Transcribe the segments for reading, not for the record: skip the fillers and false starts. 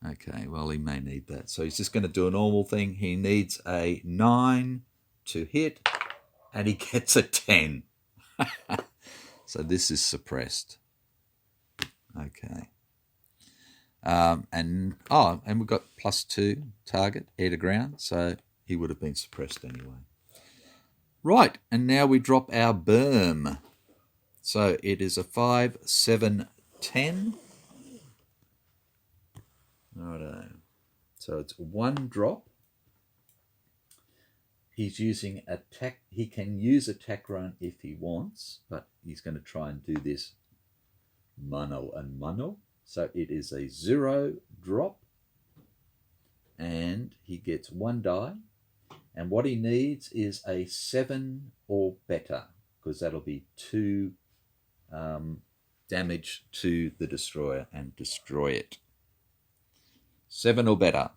Okay, well, he may need that. So he's just going to do a normal thing. He needs a 9 to hit, and he gets a 10. So this is suppressed. Okay. And we've got +2 target, air to ground, so he would have been suppressed anyway. Right, and now we drop our berm. So it is a 5, 7, 10. Righto. So it's 1 drop. He's using attack. He can use attack run if he wants, but he's going to try and do this mono and mono. So it is a 0 drop, and he gets 1 die. And what he needs is a 7 or better, because that'll be 2 damage to the destroyer and destroy it. 7 or better.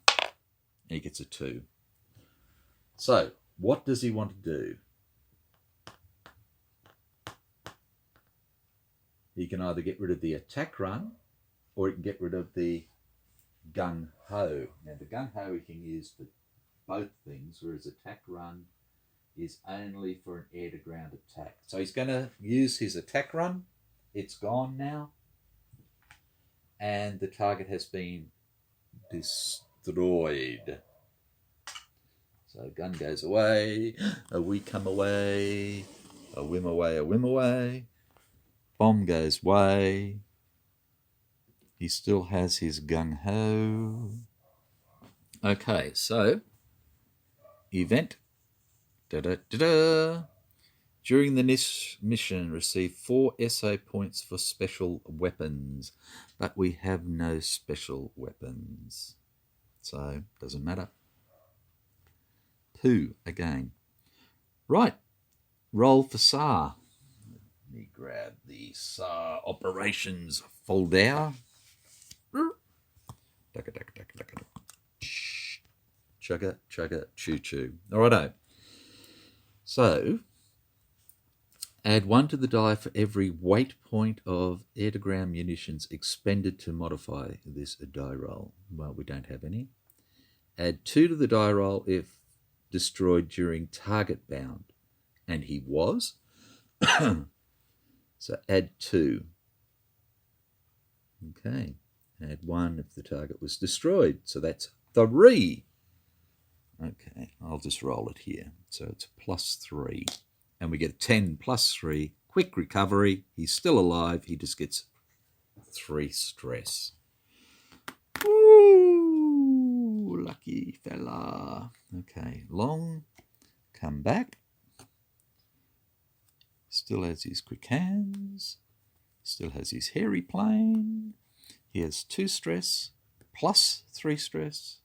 He gets a 2. So, what does he want to do? He can either get rid of the attack run, or he can get rid of the gung-ho. Now, the gung-ho he can use for both things, whereas attack run is only for an air-to-ground attack. So he's going to use his attack run. It's gone now. And the target has been destroyed. So gun goes away, a we come away, a whim away, a whim away. Bomb goes away. He still has his gung-ho. Okay, so event. Da-da-da-da. During the mission, receive 4 SO points for special weapons, but we have no special weapons, so doesn't matter. Pooh again. Right, roll for SAR. Let me grab the SAR operations folder. Chugga, chugga, choo choo. Alrighto. So, add 1 to the die for every weight point of air-to-ground munitions expended to modify this die roll. Well, we don't have any. Add 2 to the die roll if destroyed during target bound. And he was. So add 2. Okay. Add 1 if the target was destroyed. So that's 3. Okay, I'll just roll it here. So it's +3. And we get a 10 +3. Quick recovery. He's still alive. He just gets 3 stress. Ooh, lucky fella. Okay, long. Come back. Still has his quick hands. Still has his hairy plane. He has 2 stress. +3 stress.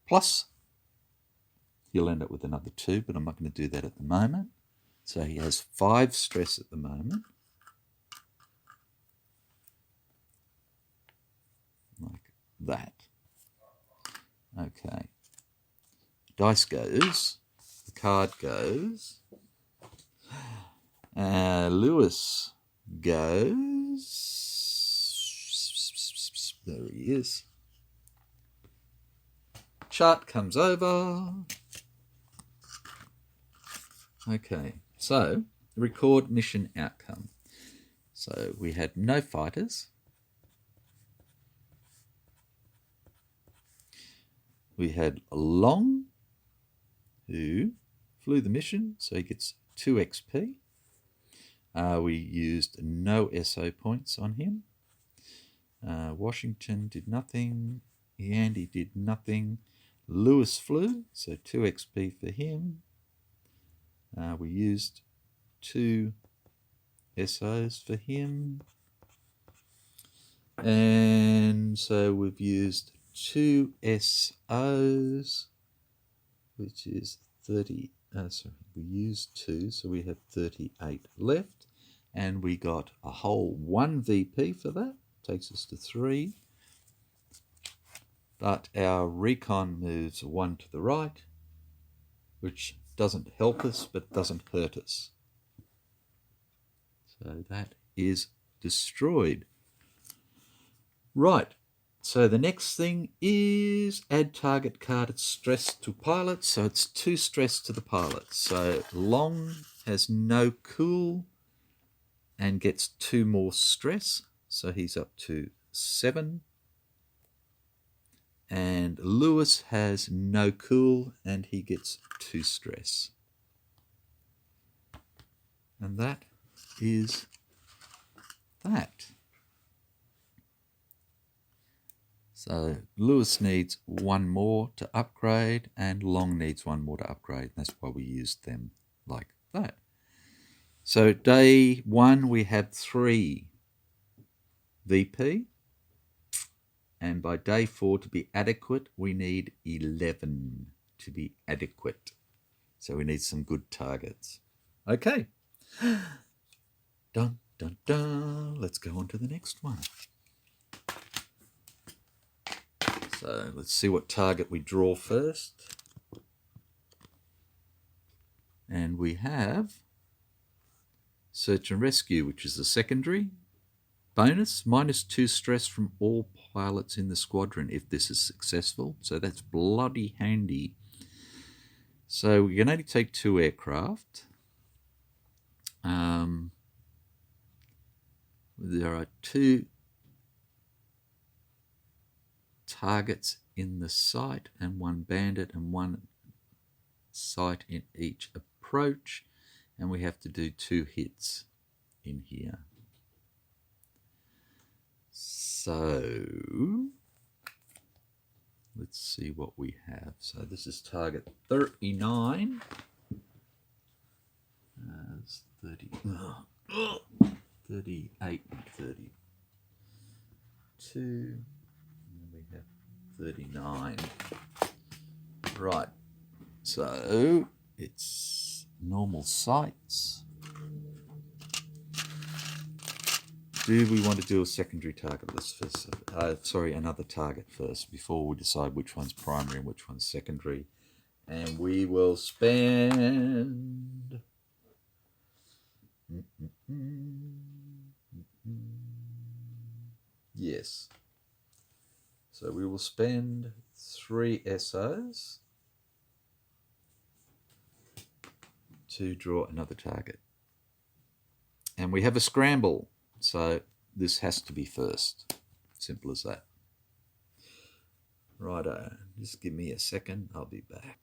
Plus, he'll end up with another 2, but I'm not going to do that at the moment. So he has 5 stress at the moment. Like that. Okay. Dice goes. The card goes. Lewis goes. There he is. Chart comes over. Okay, so record mission outcome. So we had no fighters. We had Long, who flew the mission, so he gets 2 XP. We used no SO points on him. Washington did nothing. Yandy did nothing. Lewis flew, so 2 XP for him. We used 2 SOs for him. And so we've used 2 SOs, which is 30. We used 2, so we have 38 left. And we got a whole 1 VP for that. Takes us to 3. But our recon moves 1 to the right, which doesn't help us, but doesn't hurt us. So that is destroyed. Right. So the next thing is add target card at stress to pilot. So it's 2 stress to the pilot. So Long has no cool and gets 2 more stress. So he's up to 7. And Lewis has no cool and he gets 2 stress. And that is that. So Lewis needs 1 more to upgrade and Long needs 1 more to upgrade. That's why we used them like that. So day 1 we had 3 VP. And by day 4 to be adequate, we need 11 to be adequate. So we need some good targets. Okay. Dun, dun, dun. Let's go on to the next one. So let's see what target we draw first. And we have search and rescue, which is the secondary. Bonus, -2 stress from all pilots in the squadron if this is successful. So that's bloody handy. So we can only take 2 aircraft. There are 2 targets in the site and 1 bandit and 1 site in each approach. And we have to do 2 hits in here. So let's see what we have. So this is target 39. It's 30, 38, 32. And we have 39. Right. So it's normal sights. Do we want to do a secondary target list first? Another target first before we decide which one's primary and which one's secondary. And we will spend... Yes. So we will spend 3 SOs to draw another target. And we have a scramble. So this has to be first. Simple as that. Righto. Just give me a second. I'll be back.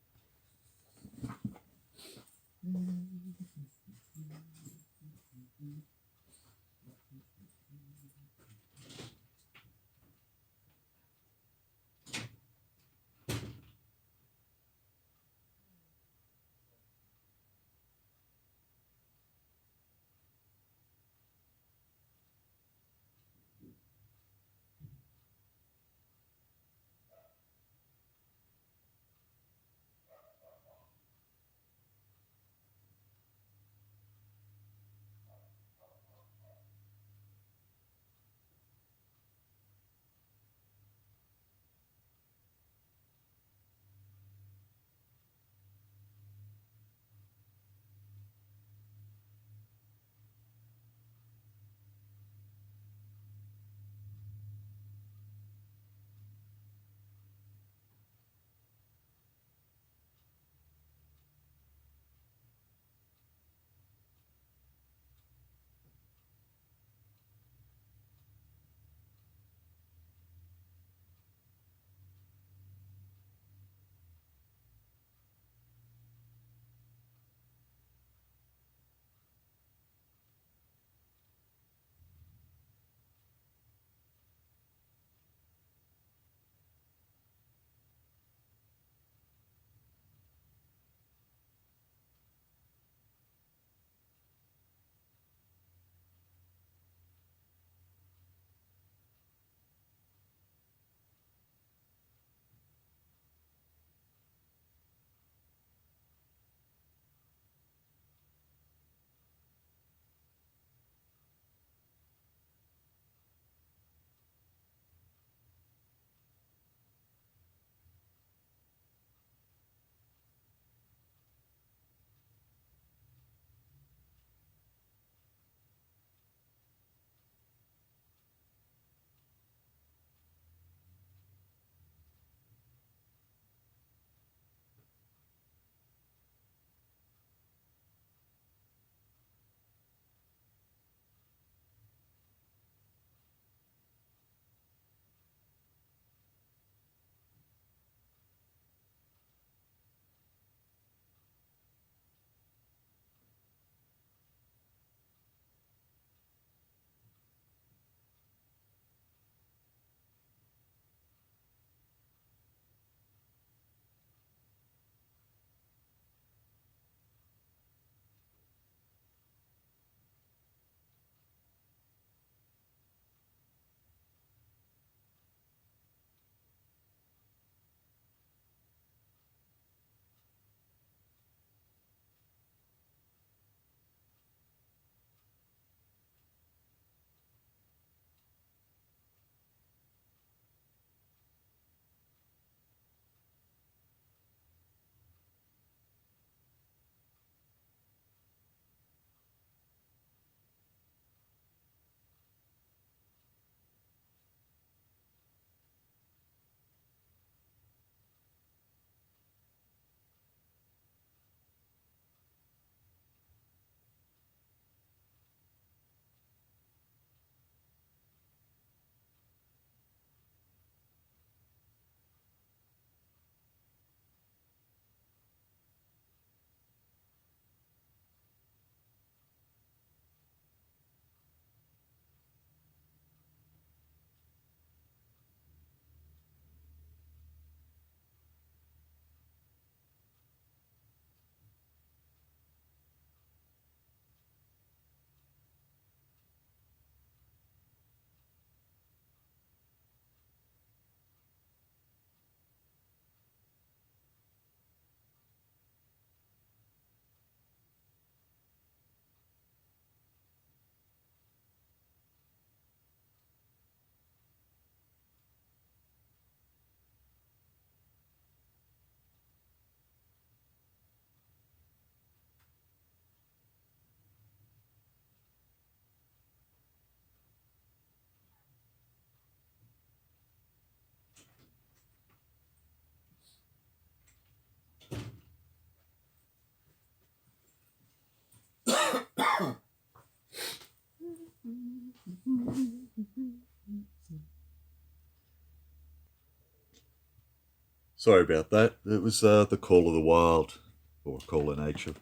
Sorry about that. It was the call of the wild, or call of nature,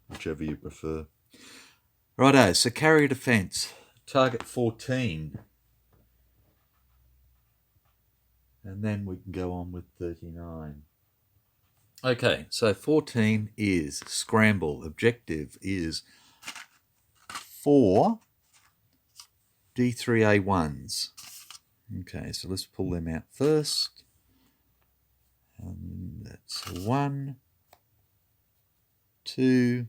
whichever you prefer. Righto, so carrier defence, target 14. And then we can go on with 39. Okay, so 14 is scramble. Objective is 4 D3A1s. Okay, so let's pull them out first. And that's 1, 2,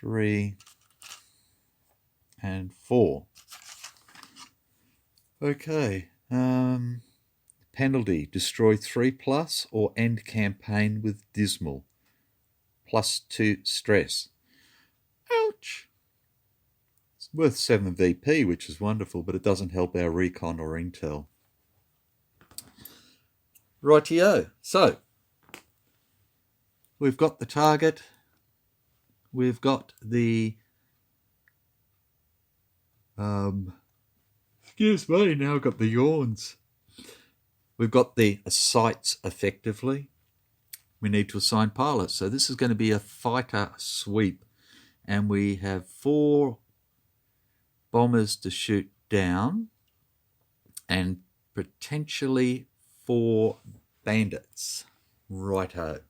3, and 4. Okay, penalty, destroy 3+ or end campaign with dismal. +2 stress. Ouch! It's worth 7 VP, which is wonderful, but it doesn't help our recon or intel. Rightio, so we've got the target, we've got the excuse me, now I've got the yawns. We've got the sights effectively. We need to assign pilots. So this is going to be a fighter sweep, and we have 4 bombers to shoot down and potentially 4 bandits. Righto.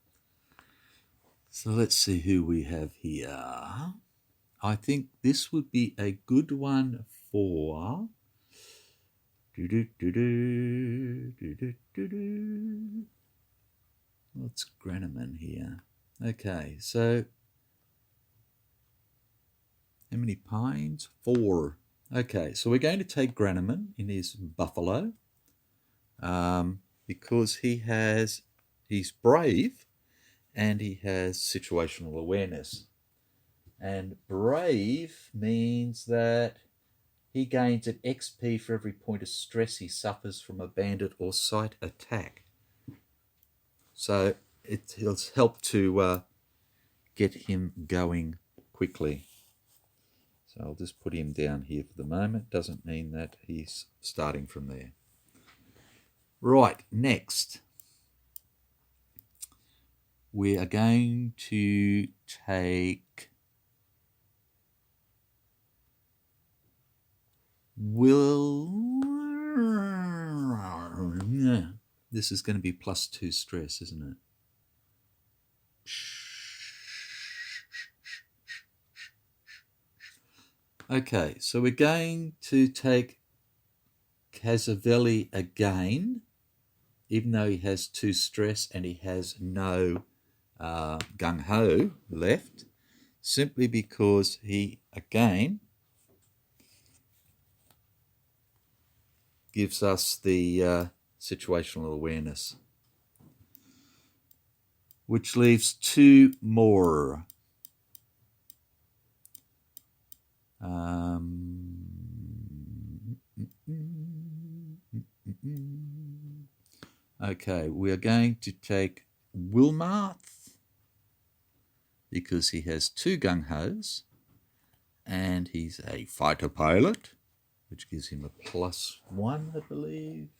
So let's see who we have here. I think this would be a good one for what's Granneman here? Okay, so how many pines? 4. Okay, so we're going to take Granneman in his buffalo because he's brave and he has situational awareness. And brave means that he gains an XP for every point of stress he suffers from a bandit or sight attack. So it'll help to get him going quickly. So I'll just put him down here for the moment. Doesn't mean that he's starting from there. Right, next. We are going to take this is going to be +2 stress, isn't it? Okay, so we're going to take Casavelli again, even though he has 2 stress and he has no gung-ho left, simply because he, again, gives us the situational awareness, which leaves 2 more. Okay, we are going to take Wilmarth because he has 2 gung-hos and he's a fighter pilot, which gives him a +1, I believe.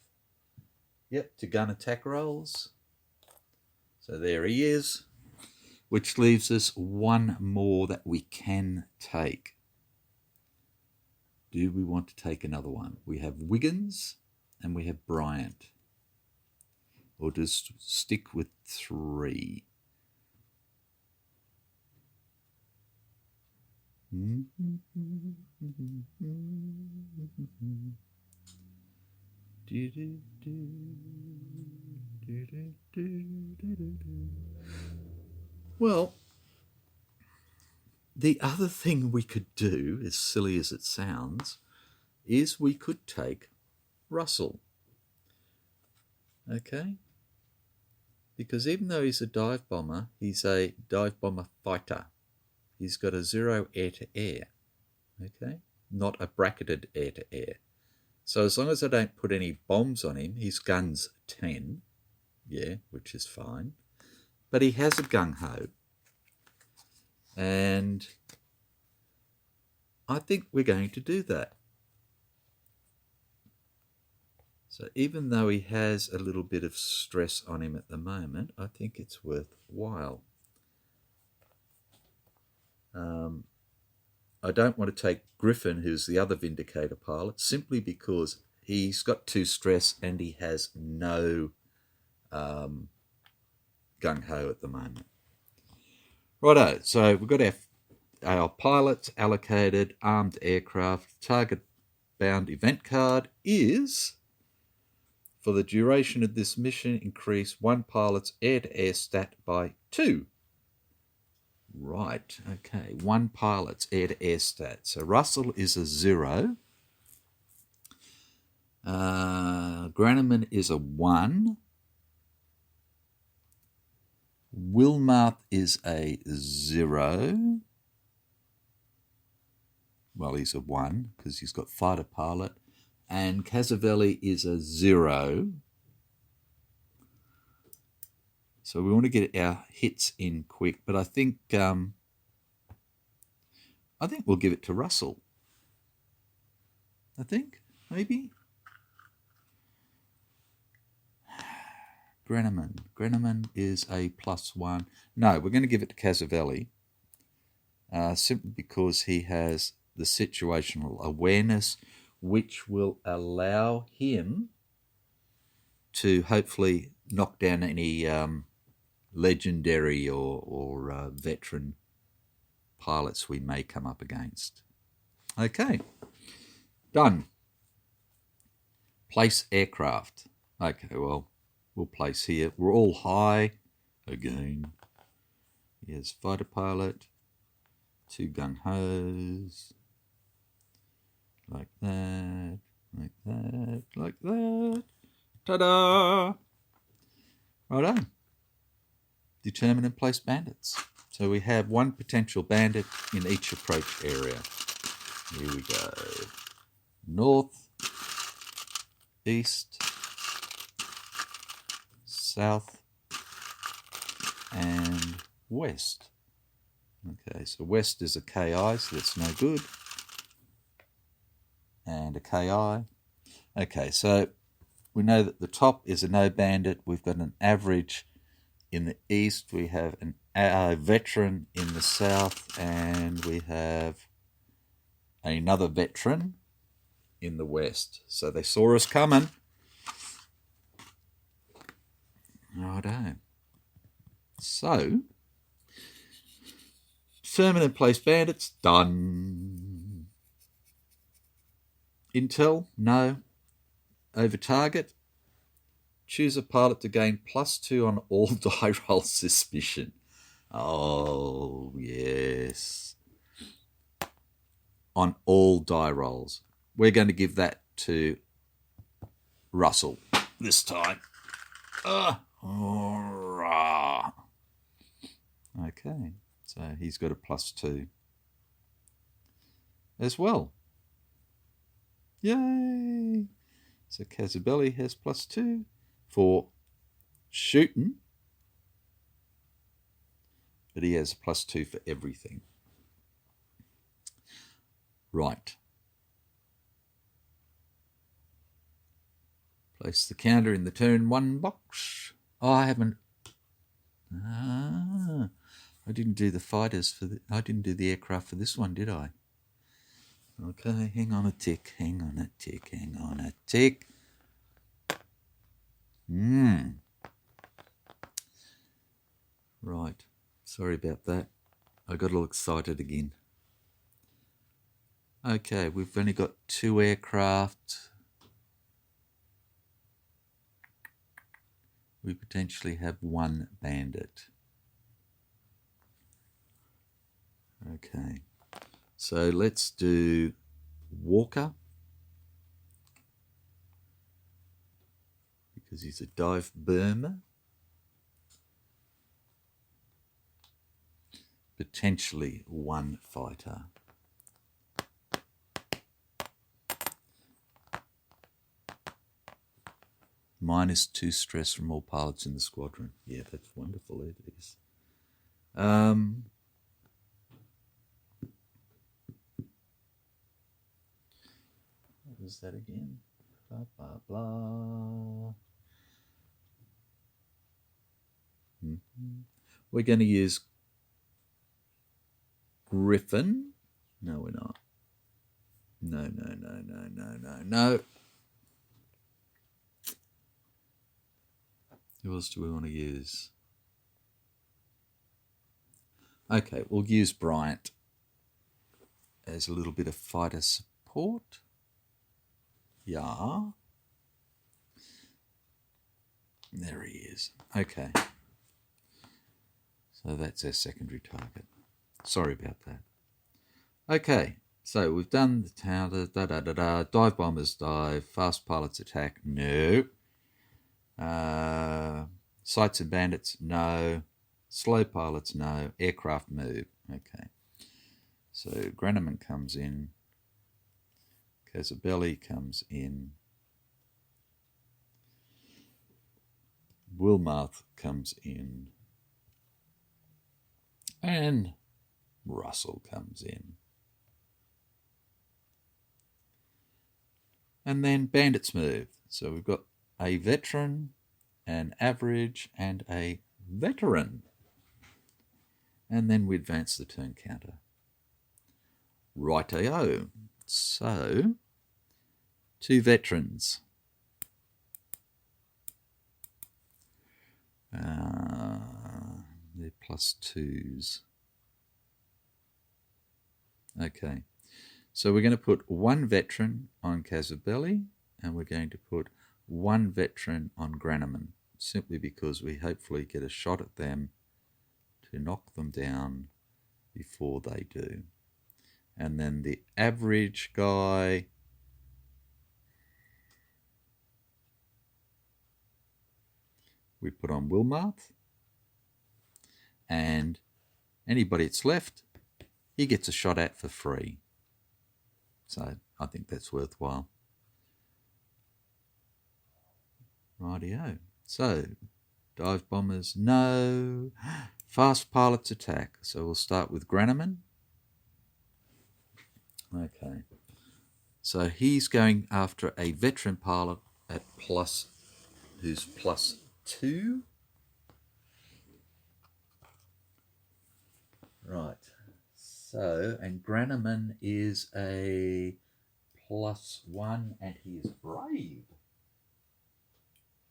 Yep, to gun attack rolls. So there he is, which leaves us 1 more that we can take. Do we want to take another one? We have Wiggins and we have Bryant. Or just stick with 3. Well, the other thing we could do, as silly as it sounds, is we could take Russell. Okay? Because even though he's a dive bomber, he's a dive bomber fighter. He's got a 0 air-to-air, okay? Not a bracketed air-to-air. So as long as I don't put any bombs on him, his gun's 10, yeah, which is fine. But he has a gung-ho. And I think we're going to do that. So even though he has a little bit of stress on him at the moment, I think it's worthwhile. I don't want to take Griffin, who's the other Vindicator pilot, simply because he's got 2 stress and he has no gung-ho at the moment. Righto, so we've got our pilots allocated, armed aircraft. Target bound event card is, for the duration of this mission, increase 1 pilot's air-to-air stat by 2. Right, okay, 1 pilot's air-to-air stat. So Russell is a 0. Granneman is a 1. Wilmarth is a 0. Well, he's a 1 because he's got fighter pilot. And Casavelli is a 0. So we want to get our hits in quick, but I think we'll give it to Russell. I think, maybe. Granneman is a +1. No, we're going to give it to Casavelli, simply because he has the situational awareness, which will allow him to hopefully knock down any legendary or veteran pilots we may come up against. Okay, done. Place aircraft. Okay, well, we'll place here. We're all high again. Here's fighter pilot, 2 gung-hos, like that, like that, like that. Ta-da! Righto. Determine and place bandits. So we have 1 potential bandit in each approach area. Here we go. North, east, south, and west. Okay, so west is a KI, so that's no good. And a KI. Okay, so we know that the top is a no bandit. We've got an average in the east. We have a veteran in the south, and we have another veteran in the west. So they saw us coming. Righto. So, determine and place bandits, done. Intel, no. Over target, choose a pilot to gain +2 on all die roll suspicion. Oh, yes. On all die rolls. We're going to give that to Russell this time. Okay, so he's got a +2 as well. Yay! So Casavelli has +2 for shooting, but he has a +2 for everything. Right. Place the counter in the turn 1 box. Oh, I haven't. I didn't do the fighters I didn't do the aircraft for this one, did I? Okay, hang on a tick. Right. Sorry about that. I got a little excited again. Okay, we've only got 2 aircraft. We potentially have 1 bandit. Okay, so let's do Walker, because he's a dive bomber. Potentially 1 fighter. -2 stress from all pilots in the squadron. Yeah, that's wonderful, it is. What was that again? Blah, blah, blah. We're going to use Griffin. No, we're not. No. Who else do we want to use? Okay, we'll use Bryant as a little bit of fighter support. Yeah. There he is. Okay. So that's our secondary target. Sorry about that. Okay, so we've done the counter, dive bombers dive, fast pilots attack, no. Sights and bandits, no. Slow pilots, no. Aircraft move, okay. So Granneman comes in, Casabelli comes in, Wilmarth comes in, and Russell comes in. And then bandits move. So we've got a veteran, an average, and a veteran. And then we advance the turn counter. Righto. So, 2 veterans. They're +2s. Okay. So we're going to put 1 veteran on Casabelli, and we're going to put 1 veteran on Granneman, simply because we hopefully get a shot at them to knock them down before they do. And then the average guy, we put on Wilmarth, and anybody that's left, he gets a shot at for free. So I think that's worthwhile. Rightio. So dive bombers, no. Fast pilots attack. So we'll start with Granneman. Okay. So he's going after a veteran pilot at who's +2. Right. So, and Granneman is a +1, and he is brave.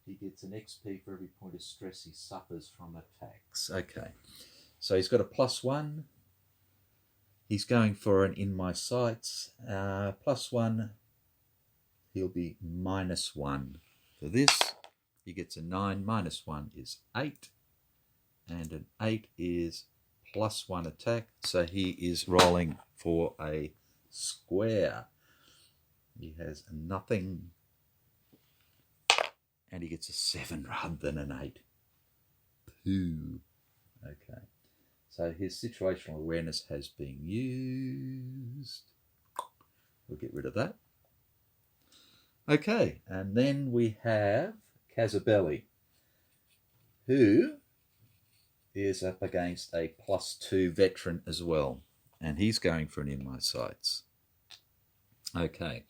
He gets an XP for every point of stress he suffers from attacks. Okay. So he's got a +1. He's going for an in my sights. +1. He'll be -1 for this. He gets a 9. -1 is 8. And an 8 is +1 attack. So he is rolling for a square. He has nothing. And he gets a 7 rather than an 8. Pooh. Okay. So his situational awareness has been used. We'll get rid of that. Okay, and then we have Casabelli, who is up against a +2 veteran as well. And he's going for an in my sights. Okay,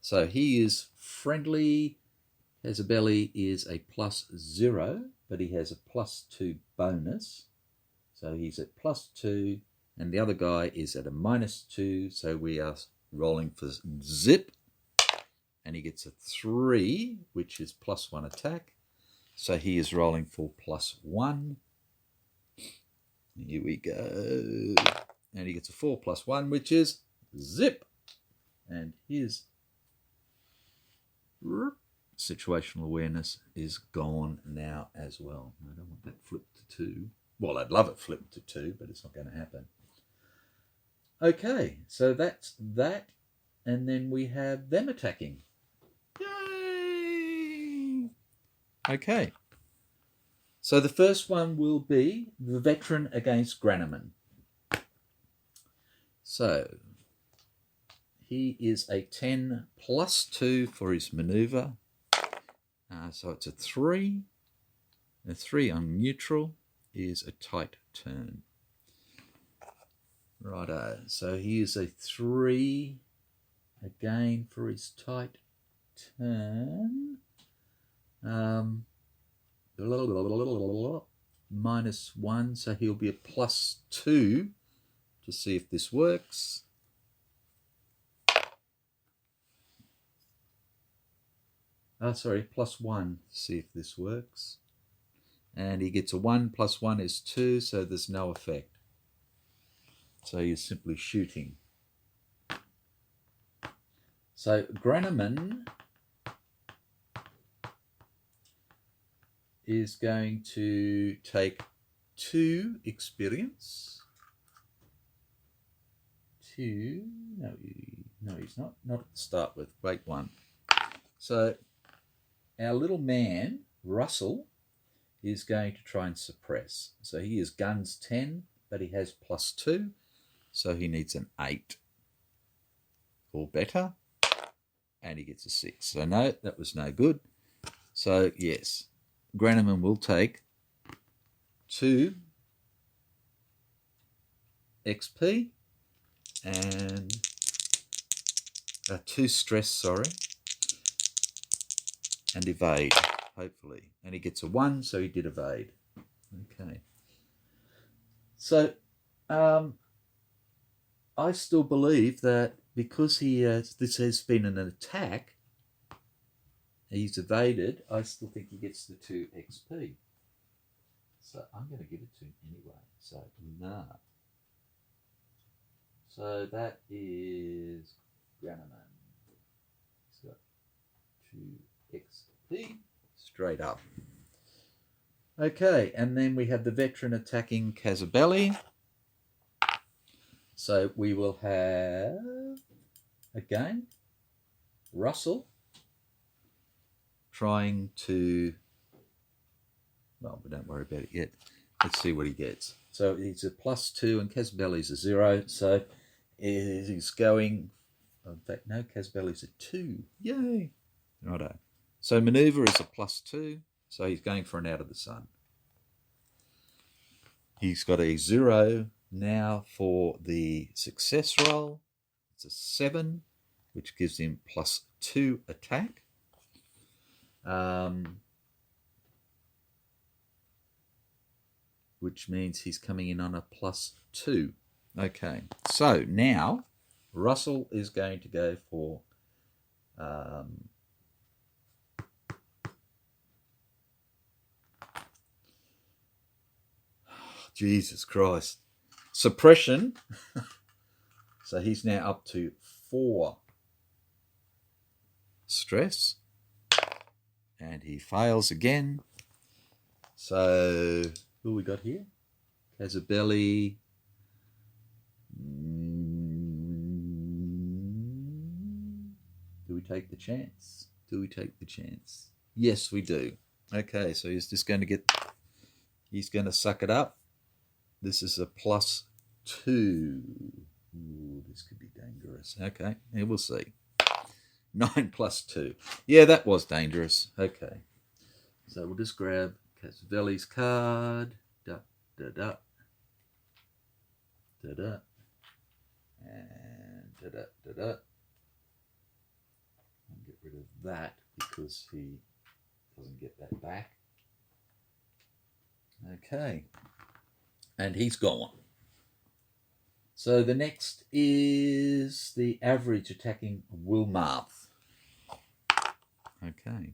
so he is friendly. Casabelli is a +0, but he has a +2 bonus. So he's at +2, and the other guy is at a -2, so we are rolling for zip. And he gets a 3, which is +1 attack. So he is rolling for +1. Here we go. And he gets a 4 +1, which is zip. And his situational awareness is gone now as well. I don't want that flipped to 2. Well, I'd love it flipped to 2, but it's not going to happen. Okay, so that's that. And then we have them attacking. Yay! Okay. So the first one will be the veteran against Granneman. So he is a 10 +2 for his manoeuvre. So it's a 3. A 3 on neutral is a tight turn. Righto. So he is a 3 again for his tight turn. -1, so he'll be a +2 to see if this works. Oh, sorry, +1 to see if this works. And he gets a 1 + 1 is 2, so there's no effect. So you're simply shooting. So Granneman is going to take 2 experience. 2, no, he's not to start with, wait 1. So our little man, Russell, is going to try and suppress. So he is guns 10, but he has +2, so he needs an 8 or better, and he gets a 6. So no, that was no good. So yes, Granneman will take 2 XP and 2 stress, sorry, and evade, hopefully. And he gets a 1, so he did evade. Okay. So I still believe that because this has been an attack, he's evaded, I still think he gets the 2 XP. So I'm going to give it to him anyway. So, nah. So that is Granneman. He's got 2 XP straight up. Okay, and then we have the veteran attacking Casabelli. So we will have, again, Russell trying to, well, we don't worry about it yet. Let's see what he gets. So he's a +2 and Casabelli's a 0. So he's going, in fact, no, Casabelli's a 2. Yay. Righto. So maneuver is a +2. So he's going for an out of the sun. He's got a 0 now for the success roll. It's a 7, which gives him +2 attack. Which means he's coming in on a +2. Okay, so now Russell is going to go for Jesus Christ, suppression. So he's now up to 4 stress, and he fails again. So who we got here? Casabelli. Do we take the chance? Do we take the chance? Yes, we do. Okay, so he's just going to get, he's going to suck it up. This is a +2. Ooh, this could be dangerous. Okay, yeah, we'll see. 9 + 2. Yeah, that was dangerous. Okay. So we'll just grab Casabelli's card. Da, da, da. Da, da. And da, da, da, da. And get rid of that because he doesn't get that back. Okay. And he's gone. So the next is the average attacking Wilmarth. Okay.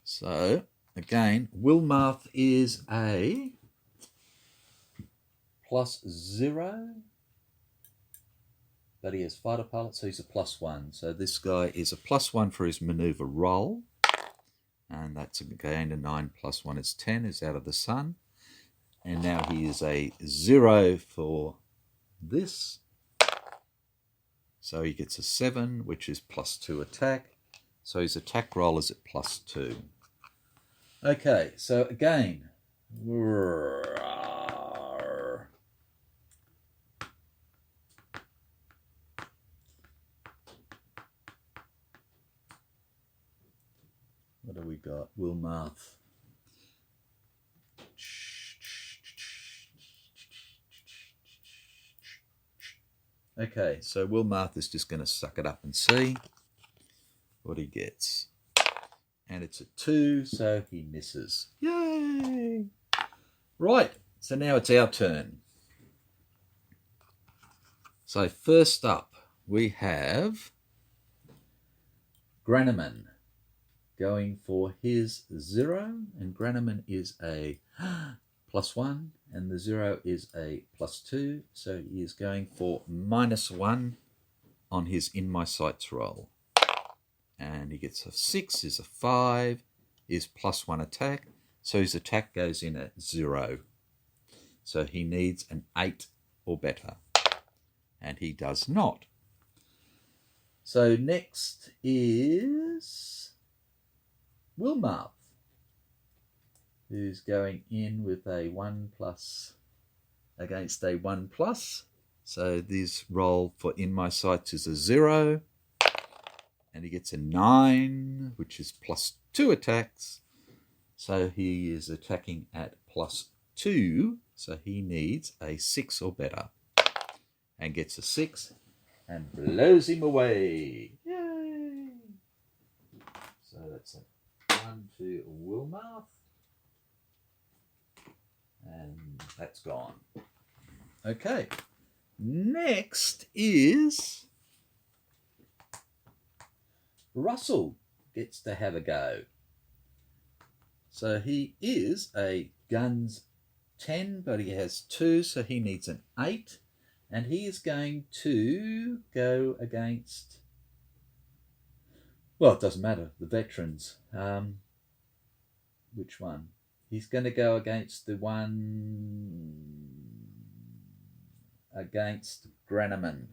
So, again, Wilmarth is a +0, but he has fighter pilot, so he's a +1. So this guy is a +1 for his maneuver roll, and that's again a 9 + 1 is 10, is out of the sun. And now he is a 0 for this. So he gets a 7, which is +2 attack. So his attack roll is at +2. Okay, so again, what do we got? Wilmarth. Okay, so Wilmarth is just going to suck it up and see. what he gets. And it's a 2, so he misses. Yay! Right, so now it's our turn. So first up, we have Granneman going for his 0, and Granneman is a +1, and the 0 is a +2, so he is going for -1 on his In My Sights roll. And he gets a 6, is a 5, is +1 attack, so his attack goes in at 0. So he needs an 8 or better, and he does not. So next is Wilmarth, who's going in with a 1+ against a 1+. So this roll for In My Sights is a 0. And he gets a 9, which is +2 attacks. So he is attacking at +2. So he needs a 6 or better. And gets a 6 and blows him away. Yay! So that's a 1 to Wilmarth. And that's gone. Okay. Next is Russell gets to have a go. So he is a guns 10, but he has 2, so he needs an 8. And he is going to go against, well, it doesn't matter, the veterans. Which one? He's going to go against the one against Granneman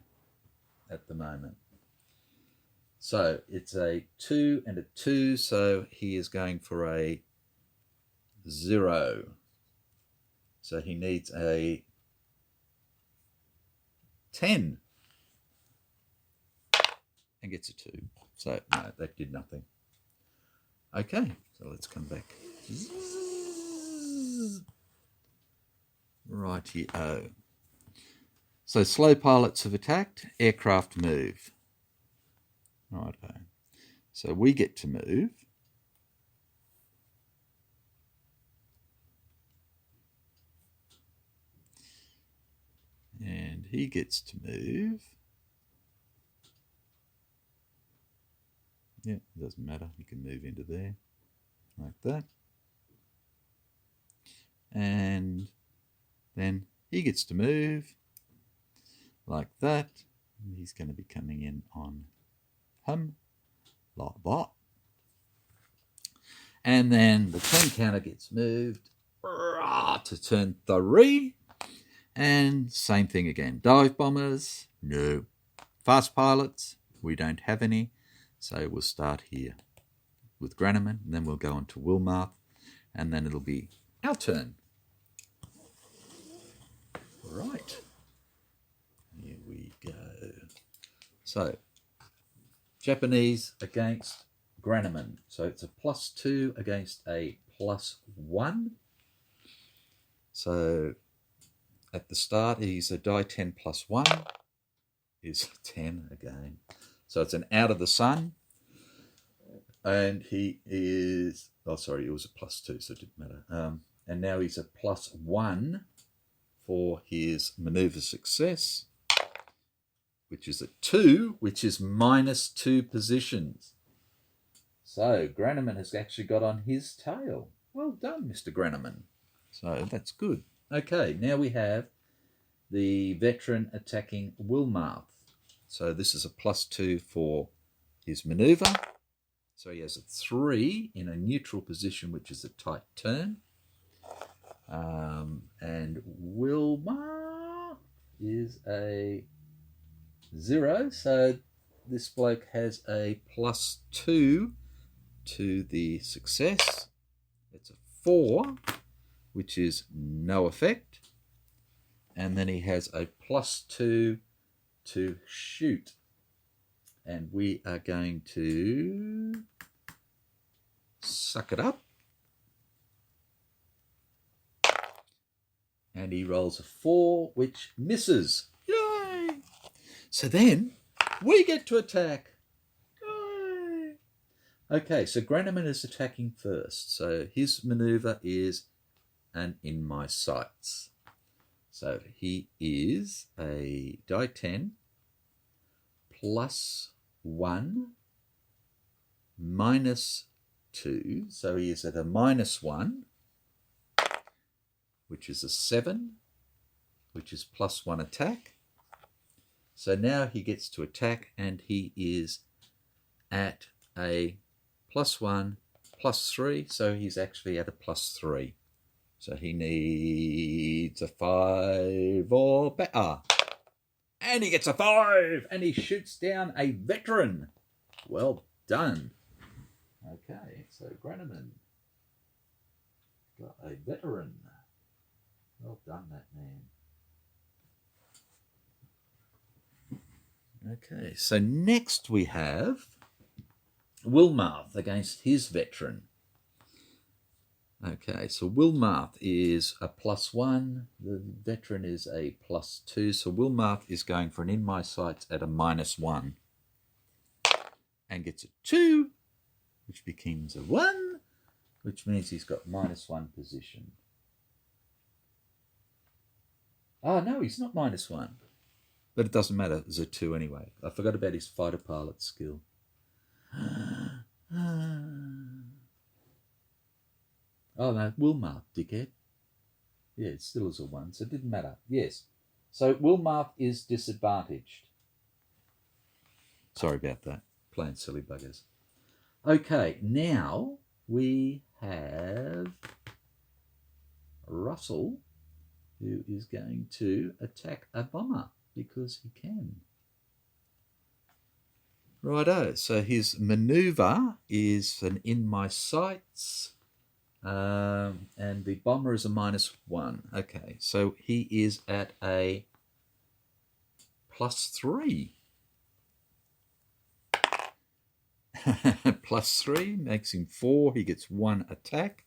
at the moment. So it's a 2 and a 2, so he is going for a 0. So he needs a 10 and gets a 2. So no, that did nothing. Okay, so let's come back. Righty-o. So slow pilots have attacked, aircraft move. Righto. So we get to move. And he gets to move. Yeah, it doesn't matter. You can move into there like that. And then he gets to move like that. And he's going to be coming in on him like that. And then the turn counter gets moved to turn 3. And same thing again. Dive bombers, no. Fast pilots, we don't have any. So we'll start here with Granneman, and then we'll go on to Wilmarth, and then it'll be our turn. Right. Here we go. So, Japanese against Granneman. So it's a +2 against a +1. So at the start, he's a die 10 +1. Is 10 again. So it's an out of the sun. And he is, oh, sorry, it was a +2, so it didn't matter. And now he's a +1 for his maneuver success, which is a 2, which is -2 positions. So Granneman has actually got on his tail. Well done, Mr. Granneman. So that's good. Okay, now we have the veteran attacking Wilmarth. So this is a +2 for his maneuver. So he has a 3 in a neutral position, which is a tight turn. And Wilmarth is a 0. So this bloke has a +2 to the success. It's a 4, which is no effect. And then he has a +2 to shoot. And we are going to suck it up. And he rolls a 4, which misses. Yay! So then we get to attack. Yay! Okay, so Granneman is attacking first. So his maneuver is an in my sights. So he is a die 10 plus 1 minus 2. So he is at a -1, which is a 7, which is +1 attack. So now he gets to attack, and he is at a +1, +3, so he's actually at a +3. So he needs a 5 or better. And he gets a 5, and he shoots down a veteran. Well done. Okay, so Granneman got a veteran. Well done, that man. Okay, so next we have Wilmarth against his veteran. Okay, so Wilmarth is a +1. The veteran is a +2. So Wilmarth is going for an in my sights at a -1. And gets a 2, which becomes a 1, which means he's got -1 position. Oh, no, he's not -1. But it doesn't matter. It's a 2 anyway. I forgot about his fighter pilot skill. Oh, no, Wilmarth, dickhead. Yeah, it still is a 1, so it didn't matter. Yes. So Wilmarth is disadvantaged. Sorry about that. Playing silly buggers. Okay, now we have Russell, who is going to attack a bomber because he can. Righto, so his maneuver is an in my sights. And the bomber is a -1. Okay, so he is at a +3. +3 makes him 4. He gets 1 attack.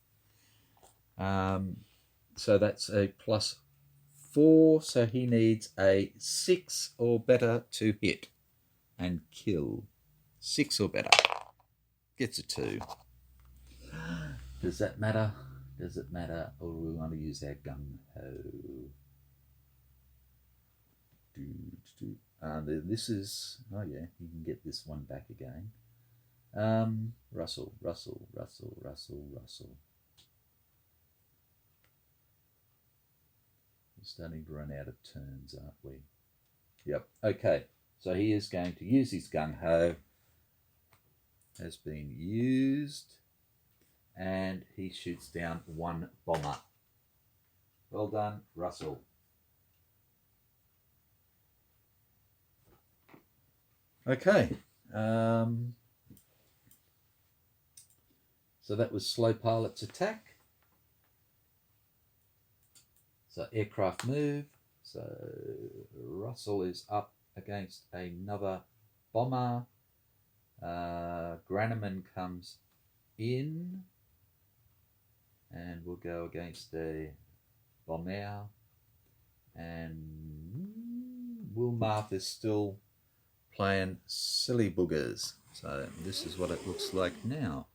So that's a +4. So he needs a 6 or better to hit and kill. 6 or better. Gets a 2. Does that matter? Does it matter? Or do we want to use our gung-ho? This is... Oh, yeah, you can get this one back again. Russell. We're starting to run out of turns, aren't we? Yep. Okay. So he is going to use his gung-ho. Has been used. And he shoots down 1 bomber. Well done, Russell. Okay. So that was slow pilot's attack. So aircraft move. So Russell is up against another bomber. Granneman comes in. And we'll go against a bomber. And Wilmarth is still playing silly boogers. So this is what it looks like now.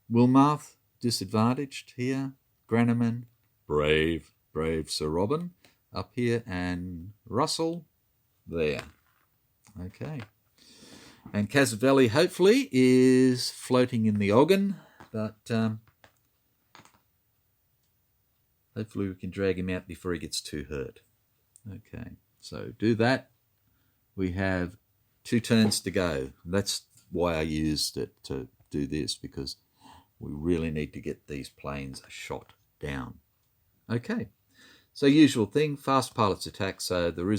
Wilmarth, disadvantaged here. Granneman, brave Sir Robin, up here. And Russell, there. Okay. And Casavelli, hopefully, is floating in the Ogden. But hopefully we can drag him out before he gets too hurt. Okay, so do that. We have 2 turns to go. That's why I used it to do this, because we really need to get these planes shot down. Okay, so usual thing, fast pilots attack. So there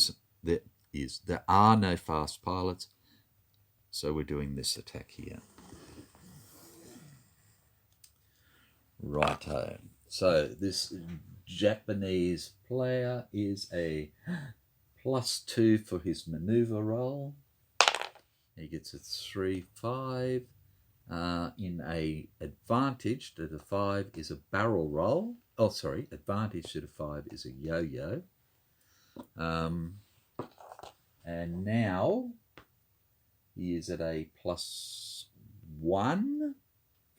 are no fast pilots. So we're doing this attack here. Righto. So this Japanese player is a +2 for his maneuver roll. He gets a 3-5. In a advantage to the 5 is a barrel roll. Oh, sorry, advantage to the 5 is a yo-yo. And now he is at a +1 1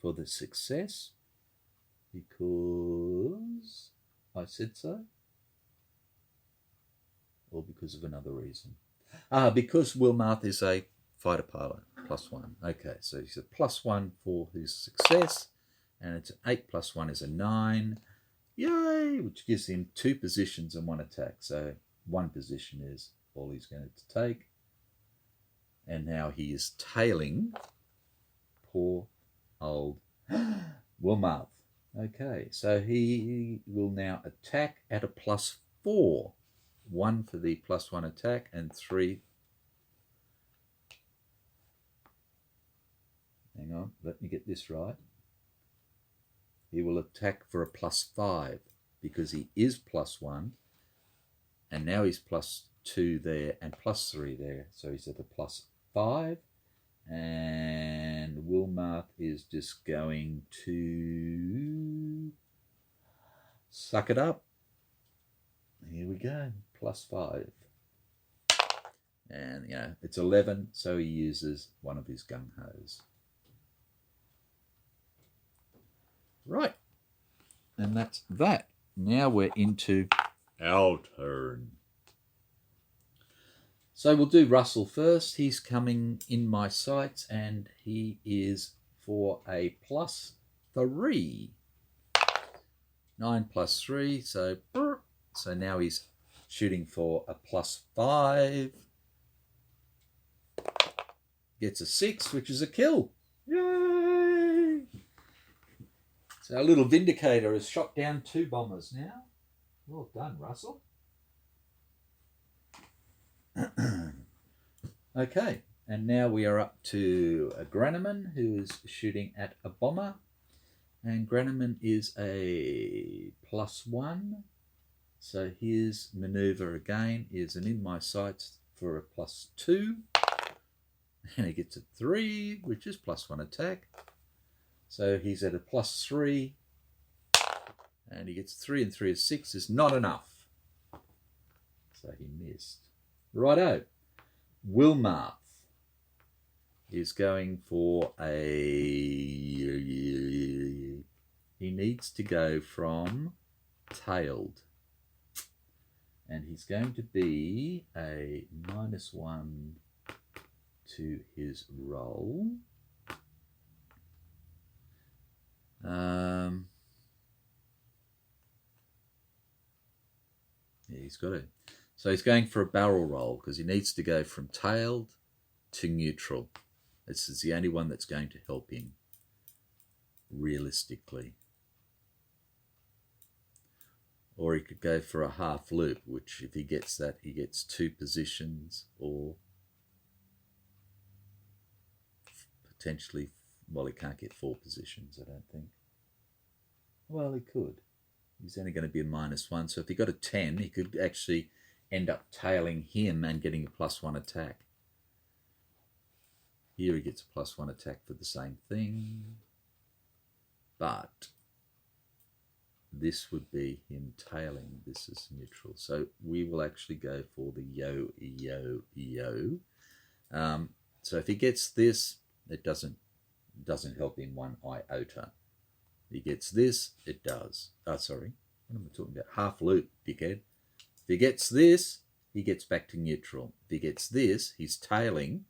for the success because I said so, or because of another reason. Because Wilmarth is a fighter pilot, +1. Okay, so he's a +1 for his success, and it's an 8 + 1 is a 9. Yay! Which gives him 2 positions and 1 attack. So 1 position is all he's going to take. And now he is tailing poor old Wilmarth. Okay, so he will now attack at a +4. 1 for the +1 attack and 3. Hang on, let me get this right. He will attack for a +5 because he is +1, and now he's +2 there and +3 there. So he's at a +5, and Wilmarth is just going to suck it up. Here we go, +5. And, it's 11, so he uses one of his gung-hos. Right, and that's that. Now we're into our turn. So we'll do Russell first. He's coming in my sights, and he is for a +3. 9 + 3, so now he's shooting for a +5. Gets a 6, which is a kill. Yay! So our little Vindicator has shot down 2 bombers now. Well done, Russell. Okay, and now we are up to a Granneman who is shooting at a bomber. And Granneman is a +1. So his manoeuvre again is an in my sights for a +2. And he gets a 3, which is +1 attack. So he's at a +3. And he gets 3, and 3 is 6 is not enough. So he missed. Righto. Wilmarth is going for he needs to go from tailed. And he's going to be a -1 to his roll. Yeah, he's got it. So he's going for a barrel roll because he needs to go from tailed to neutral. This is the only one that's going to help him realistically. Or he could go for a half loop, which if he gets that, he gets 2 positions, or potentially, well, he can't get 4 positions, I don't think. Well, he could. He's only going to be a -1, so if he got a 10, he could actually end up tailing him and getting a +1 attack. Here he gets a +1 attack for the same thing, but this would be him tailing. This is neutral, so we will actually go for the yo. So if he gets this, it doesn't help him 1 iota. If he gets this, it does. Sorry, what am I talking about? Half loop, dickhead. If he gets this, he gets back to neutral. If he gets this, he's tailing.